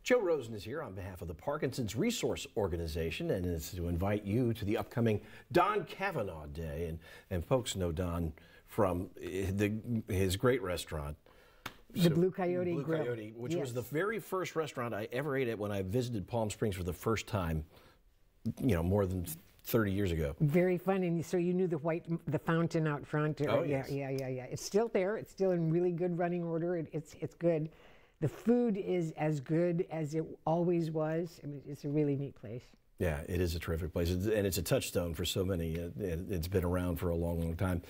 Joe Rosen is here on behalf of the Parkinson's Resource Organization, and it's to invite you to the upcoming Don Cavanaugh Day. And folks know Don from his great restaurant, the Blue Coyote Blue Grill. Coyote, which was the very first restaurant I ever ate at when I visited Palm Springs for the first time, more than 30 years ago. Very fun, and so you knew the fountain out front. Oh, yes. Yeah. It's still there. It's still in really good running order. It's good. The food is as good as it always was. I mean, it's a really neat place. Yeah, it is a terrific place, and it's a touchstone for so many. It's been around for a long, long time.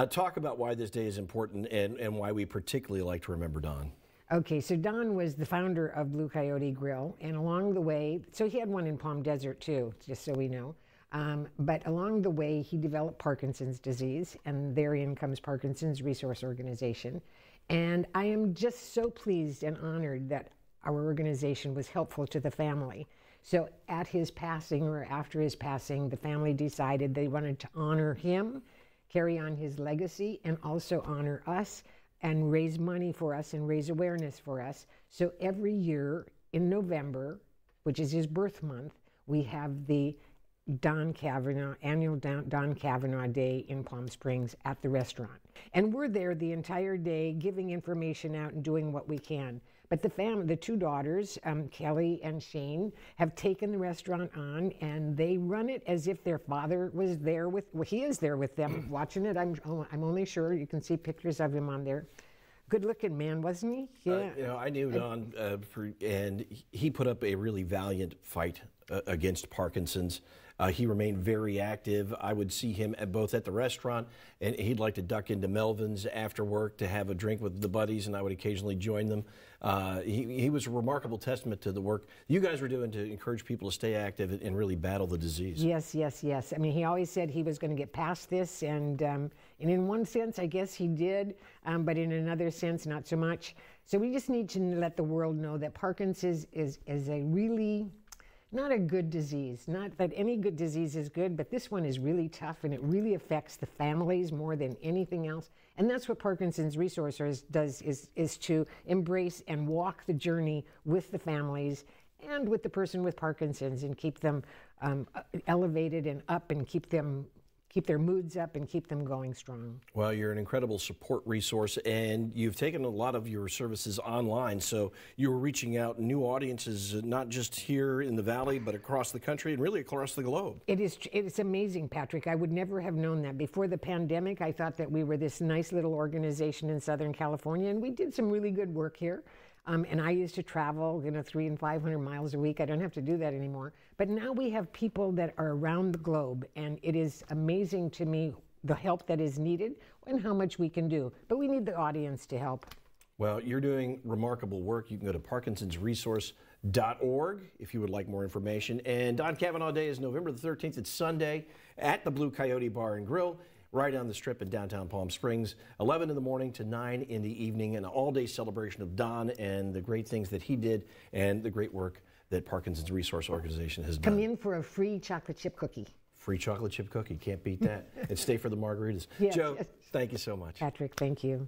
Talk about why this day is important and why we particularly like to remember Don. Okay, so Don was the founder of Blue Coyote Grill, and along the way, so he had one in Palm Desert too, just so we know. But along the way, he developed Parkinson's disease, and therein comes Parkinson's Resource Organization. And I am just so pleased and honored that our organization was helpful to the family. So at his passing, or after his passing, the family decided they wanted to honor him, carry on his legacy, and also honor us and raise money for us and raise awareness for us. So every year in November, which is his birth month, we have the Don Cavanaugh, annual Don Cavanaugh Day in Palm Springs at the restaurant. And we're there the entire day giving information out and doing what we can. But the two daughters, Kelly and Shane, have taken the restaurant on, and they run it as if their father was there he is there with them watching it. I'm only sure. You can see pictures of him on there. Good looking man, wasn't he? Yeah. I knew Don, and he put up a really valiant fight against Parkinson's. He remained very active. I would see him both at the restaurant, and he'd like to duck into Melvin's after work to have a drink with the buddies, and I would occasionally join them. He was a remarkable testament to the work you guys were doing to encourage people to stay active and really battle the disease. Yes. I mean, he always said he was going to get past this, and in one sense, I guess he did, but in another sense, not so much. So we just need to let the world know that Parkinson's is a really not a good disease. Not that any good disease is good, but this one is really tough, and it really affects the families more than anything else. And that's what Parkinson's Resources does, is to embrace and walk the journey with the families and with the person with Parkinson's, and keep them elevated and up, and keep their moods up and keep them going strong. Well, you're an incredible support resource, and you've taken a lot of your services online, so you're reaching out new audiences, not just here in the Valley, but across the country and really across the globe. It's amazing, Patrick. I would never have known that. Before the pandemic, I thought that we were this nice little organization in Southern California, and we did some really good work here. And I used to travel, 300 and 500 miles a week. I don't have to do that anymore. But now we have people that are around the globe, and it is amazing to me the help that is needed and how much we can do. But we need the audience to help. Well, you're doing remarkable work. You can go to parkinsonsresource.org if you would like more information. And Don Cavanaugh Day is November the 13th. It's Sunday at the Blue Coyote Bar and Grill, right on the Strip in downtown Palm Springs, 11 in the morning to 9 in the evening, an all-day celebration of Don and the great things that he did and the great work that Parkinson's Resource Organization has done. Come in for a free chocolate chip cookie. Free chocolate chip cookie, can't beat that. And stay for the margaritas. Yes, Joe, yes. Thank you so much. Patrick, thank you.